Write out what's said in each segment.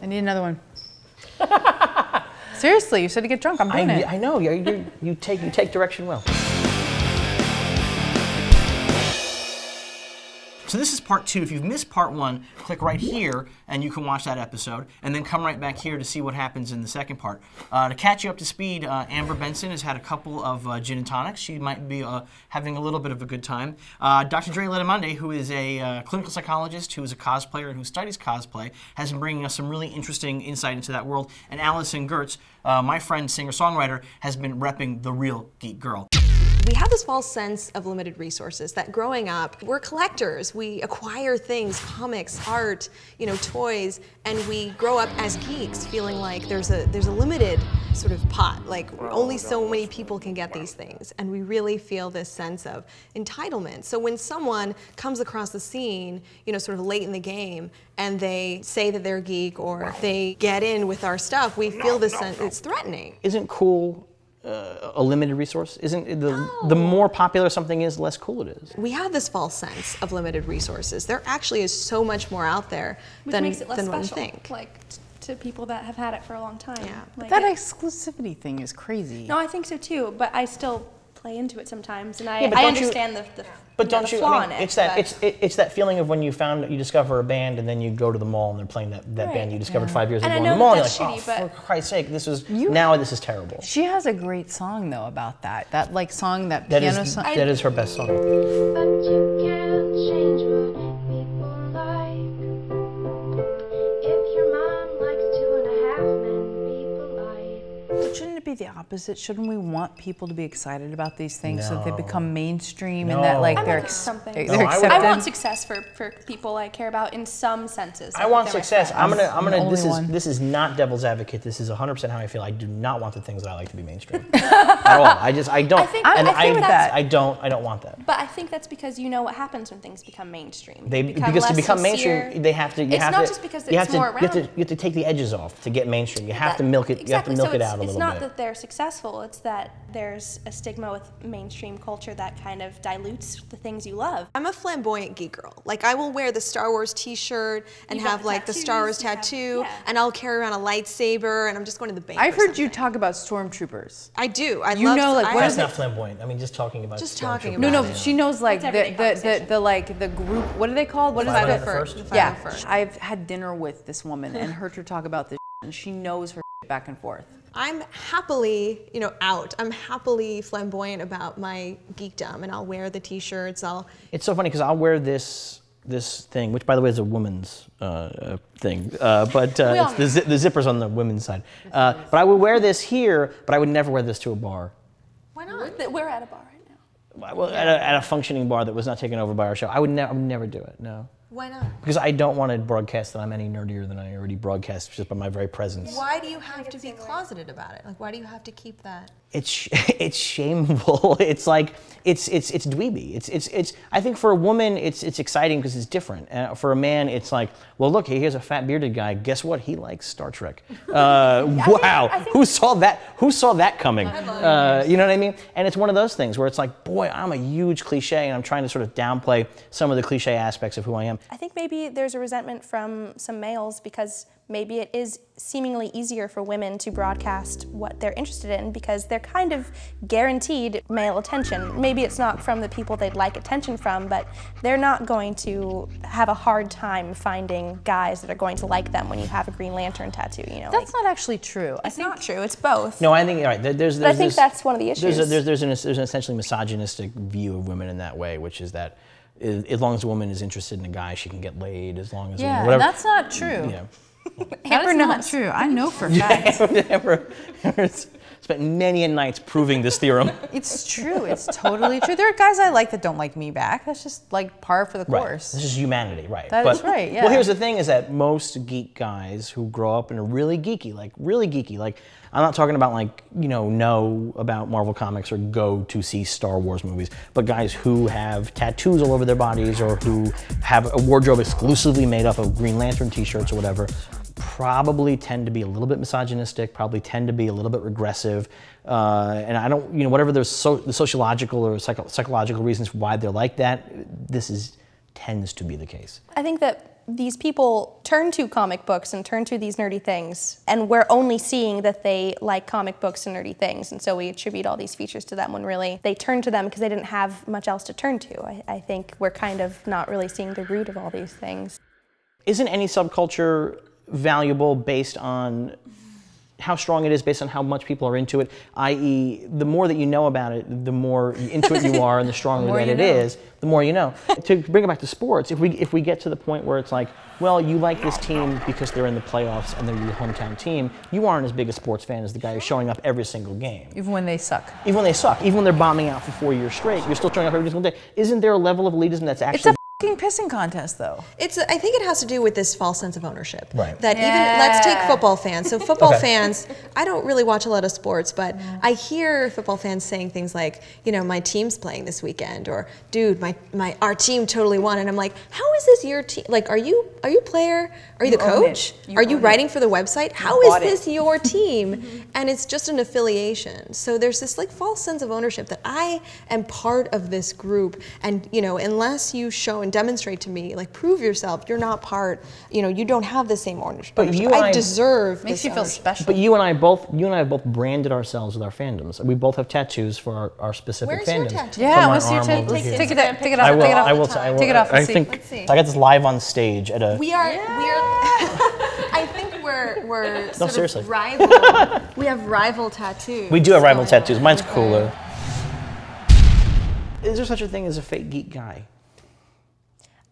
I need another one. Seriously, you said to get drunk. I'm doing it. I know. You take direction well. So this is part 2. If you've missed part 1, click right here and you can watch that episode, and then come right back here to see what happens in the second part. To catch you up to speed, Amber Benson has had a couple of gin and tonics. She might be having a little bit of a good time. Dr. Andrea Letamendi, who is a clinical psychologist, who is a cosplayer, and who studies cosplay, has been bringing us some really interesting insight into that world. And Allison Goertz, my friend, singer-songwriter, has been repping the real geek girl. We have this false sense of limited resources that growing up, we're collectors. We acquire things, comics, art, toys, and we grow up as geeks feeling like there's a limited sort of pot, like only so many people can get these things. And we really feel this sense of entitlement. So when someone comes across the scene, sort of late in the game, and they say that they're a geek or they get in with our stuff, we feel this sense, it's threatening. Isn't cool a limited resource? Isn't the more popular something is, less cool it is? We have this false sense of limited resources. There actually is so much more out there than what we think. Like to people that have had it for a long time. Yeah. Like That exclusivity thing is crazy. No, I think so too, but I still play into it sometimes, and I Yeah, but don't understand you, the But don't the you? flaw I in mean, it, it's that feeling of when you discover a band and then you go to the mall and they're playing that band you discovered 5 years ago in the mall. And you're like, oh, for Christ's sake, this is this is terrible. She has a great song though about that. That song, that piano song. That is her best song. But you can't change what people like. If your mom likes 2.5 men, be polite. But shouldn't it be the opposite? Shouldn't we want people to be excited about these things so that they become mainstream and that they're accepted? I want success for people I care about in some senses. I want success. I'm gonna. This is not devil's advocate. This is 100% how I feel. I do not want the things that I like to be mainstream at all. I don't. I don't want that. But I think that's because you know what happens when things become mainstream. Because to become mainstream, they have to. It's not just because it's more around. You have to take the edges off to get mainstream. You have to milk it. You have to milk it out a little bit. It's not that they're successful. It's that there's a stigma with mainstream culture that kind of dilutes the things you love. I'm a flamboyant geek girl. Like I will wear the Star Wars T-shirt and have like the Star Wars tattoo, and I'll carry around a lightsaber, and I'm just going to the bank. I've heard you talk about stormtroopers. I do. I love. That's not flamboyant. I mean, just talking about. Just talking about. No, she knows like the group. What are they called? What is that? First. Yeah, I've had dinner with this woman and heard her talk about this, and she knows her back and forth. I'm happily, out. I'm happily flamboyant about my geekdom, and I'll wear the T-shirts. It's so funny because I'll wear this thing, which by the way is a woman's thing, but the zipper's on the women's side. But I would wear this here, but I would never wear this to a bar. Why not? We're at a bar right now. Well, at a functioning bar that was not taken over by our show, I would never do it. No. Why not? Because I don't want to broadcast that I'm any nerdier than I already broadcast just by my very presence. Why do you have to be closeted about it? Like, why do you have to keep that? It's shameful. It's like it's dweeby. It's I think for a woman it's exciting because it's different. For a man it's like, well, look, here's a fat bearded guy. Guess what? He likes Star Trek. Wow. Who saw that? Who saw that coming? You know what I mean? And it's one of those things where it's like, boy, I'm a huge cliche, and I'm trying to sort of downplay some of the cliche aspects of who I am. I think maybe there's a resentment from some males because maybe it is seemingly easier for women to broadcast what they're interested in because they're kind of guaranteed male attention. Maybe it's not from the people they'd like attention from, but they're not going to have a hard time finding guys that are going to like them when you have a Green Lantern tattoo, That's not actually true. It's not true, it's both. No, I think, right, but I think that's one of the issues. There's an essentially misogynistic view of women in that way, which is that as long as a woman is interested in a guy, she can get laid, as long as whatever. That's not true. Yeah. That is not true. I know for a fact. Amber spent many a nights proving this theorem. It's true. It's totally true. There are guys I like that don't like me back. That's just like par for the course. This is humanity, right? That's right, yeah. Well, here's the thing is that most geek guys who grow up and are really geeky, like I'm not talking about like, know about Marvel Comics or go to see Star Wars movies, but guys who have tattoos all over their bodies or who have a wardrobe exclusively made up of Green Lantern t-shirts or whatever, probably tend to be a little bit misogynistic, probably tend to be a little bit regressive. And I don't, whatever the sociological or psychological reasons why they're like that, this is tends to be the case. I think that these people turn to comic books and turn to these nerdy things, and we're only seeing that they like comic books and nerdy things, and so we attribute all these features to them when really they turn to them because they didn't have much else to turn to. I think we're kind of not really seeing the root of all these things. Isn't any subculture valuable based on how strong it is, based on how much people are into it, i.e. the more that you know about it, the more into it you are and the stronger that it is, the more you know. To bring it back to sports, if we get to the point where it's like, well, you like this team because they're in the playoffs and they're your hometown team, you aren't as big a sports fan as the guy who's showing up every single game. Even when they suck. Even when they suck. Even when they're bombing out for 4 years straight, you're still showing up every single day. Isn't there a level of elitism that's actually... It's a pissing contest, though. I think it has to do with this false sense of ownership. Right. That even, let's take football fans. So football fans, I don't really watch a lot of sports, but I hear football fans saying things like, you know, my team's playing this weekend, or dude, our team totally won, and I'm like, how is this your team? Like, are you a player? Are you the coach? Are you writing for the website? How is this your team? And it's just an affiliation. So there's this like false sense of ownership that I am part of this group, and you know, unless you show and demonstrate to me, like prove yourself, you're not part, you know, you don't have the same ownership. But you and I deserve makes this you feel ownership. special. But you and I have both branded ourselves with our fandoms. We both have tattoos for our specific Where's fandoms. your tattoo? Yeah, From what's our your arm tattoo? over here. Take it off. Take it off. I will. Take it off. I will. Take it off. I Let's think Let's see. I got this live on stage at a. We are. I think we're sort seriously. of rival. We have rival tattoos. We do have rival tattoos. Mine's cooler. Is there such a thing as a fake geek guy?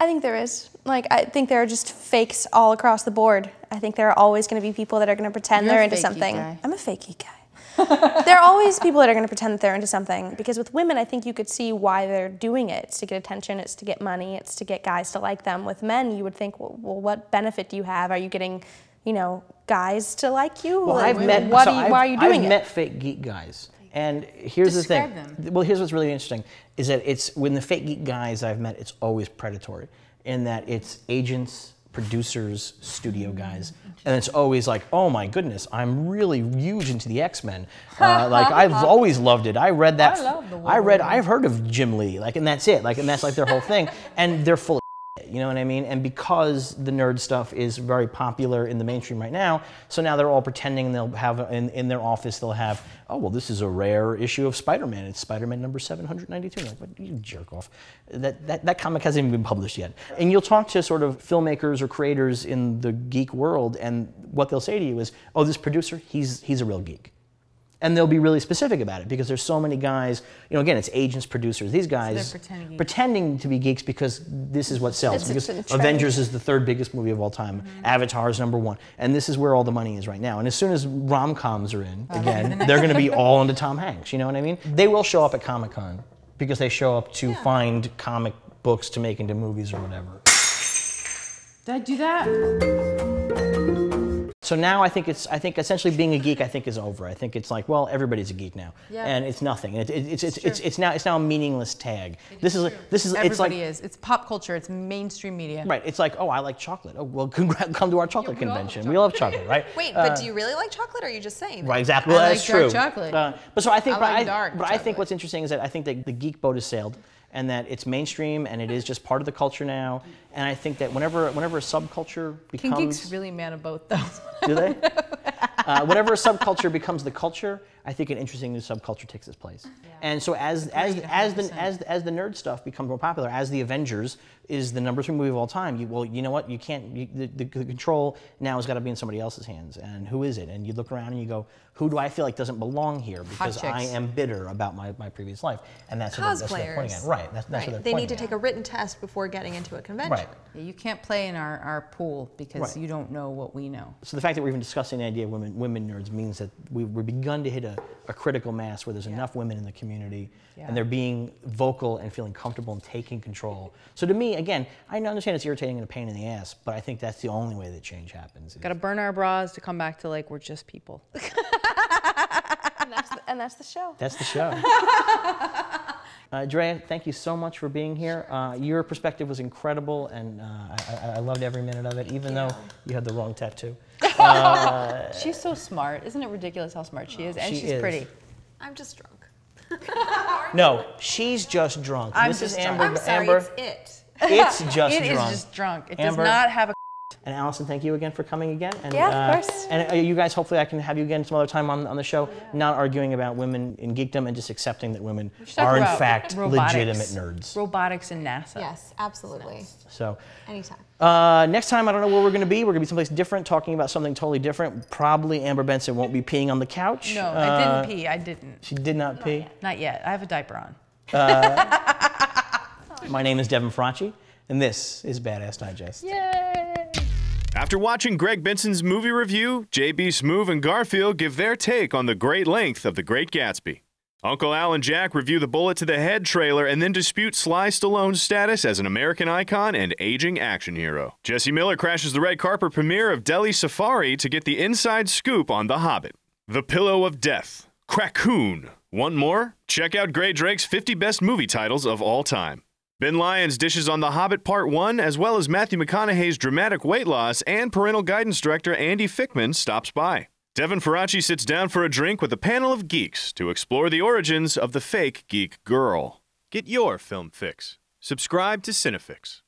I think there is. Like, I think there are just fakes all across the board. I think there are always going to be people that are going to pretend You're they're a into fake geek something. guy. I'm a fake geek guy. There are always people that are going to pretend that they're into something, because with women, I think you could see why they're doing it. It's to get attention, it's to get money, it's to get guys to like them. With men, you would think, well, what benefit do you have? Are you getting, you know, guys to like you? Well, Like, why are you doing I've it? met fake geek guys. And here's Describe the thing. them. Well, here's what's really interesting, is that it's, when the fake geek guys I've met, it's always predatory, in that it's agents, producers, studio guys, and it's always like, oh my goodness, I'm really huge into the X-Men. Like, I've always loved it. I read that. I've heard of Jim Lee, like, and that's it. Like, and that's like their whole thing. And they're full of shit, you know what I mean? And because the nerd stuff is very popular in the mainstream right now, so now they're all pretending they'll have, in their office, they'll have, oh, well, this is a rare issue of Spider-Man. It's Spider-Man number 792. Like, what, you jerk off. That comic hasn't even been published yet. And you'll talk to sort of filmmakers or creators in the geek world, and what they'll say to you is, oh, this producer, he's a real geek. And they'll be really specific about it, because there's so many guys, you know, again, it's agents, producers, these guys So they're pretending to be geeks because this is what sells. Because Avengers is the 3rd biggest movie of all time. Avatar is #1. And this is where all the money is right now. And as soon as rom-coms are in, again, they're going to be all into Tom Hanks, you know what I mean? They will show up at Comic-Con because they show up to find comic books to make into movies or whatever. Did I do that? So now I think essentially being a geek, I think, is over. I think it's like, well, everybody's a geek now, and it's nothing. It's now a meaningless tag. This is Everybody is. It's pop culture. It's mainstream media. Right. It's like, oh, I like chocolate. Oh, well, come to our chocolate convention. We love chocolate, right? Wait, but do you really like chocolate, or are you just saying that? Right. Exactly. Well, I that's like dark true. chocolate. But so I think, I like dark but I think chocolate. what's interesting is that I think that the geek boat has sailed, and that it's mainstream, and it is just part of the culture now. And I think that whenever a subculture becomes, Can geeks really man a boat though? do they? Whenever a subculture becomes the culture, I think an interesting new subculture takes its place. Yeah. And so as the nerd stuff becomes more popular, as the Avengers is the #3 movie of all time, you know what? You can't. The control now has got to be in somebody else's hands. And who is it? And you look around and you go, who do I feel like doesn't belong here because I am bitter about my previous life? And that's what they're pointing at. Right. That's what they're They need to pointing take a written test before getting into a convention. Right. Yeah, you can't play in our pool because you don't know what we know. So the fact that we're even discussing the idea of women nerds means that we've begun to hit a critical mass where there's enough women in the community, and they're being vocal and feeling comfortable and taking control. So to me, again, I understand it's irritating and a pain in the ass, but I think that's the only way that change happens. Got to burn our bras to come back to like we're just people. And that's the show. That's the show. Andrea, thank you so much for being here. Your perspective was incredible, and I loved every minute of it, even though you had the wrong tattoo. She's so smart. Isn't it ridiculous how smart she is? And She she's is. pretty. I'm just drunk. No, she's just drunk. I'm this just is drunk. Amber. I'm sorry, Amber. it's it. It's just drunk. It is just drunk. It Amber, does not have a. And Allison, thank you again for coming again. And, Yeah, of course. And you guys, hopefully I can have you again some other time on the show, not arguing about women in geekdom and just accepting that women are in fact legitimate nerds. Robotics and NASA. Yes, absolutely. So, anytime. Next time, I don't know where we're going to be. We're going to be someplace different, talking about something totally different. Probably Amber Benson won't be peeing on the couch. No, I didn't pee. I didn't. She did not pee? Not yet. I have a diaper on. My name is Devin Faraci, and this is Badass Digest. Yay! After watching Greg Benson's movie review, JB Smoove and Garfield give their take on the great length of The Great Gatsby. Uncle Al and Jack review the Bullet to the Head trailer and then dispute Sly Stallone's status as an American icon and aging action hero. Jesse Miller crashes the red carpet premiere of Delhi Safari to get the inside scoop on The Hobbit. The Pillow of Death. Crackoon. Want more? Check out Gray Drake's 50 best movie titles of all time. Ben Lyons dishes on The Hobbit Part 1, as well as Matthew McConaughey's dramatic weight loss, and parental guidance director Andy Fickman stops by. Devin Faraci sits down for a drink with a panel of geeks to explore the origins of the fake geek girl. Get your film fix. Subscribe to Cinefix.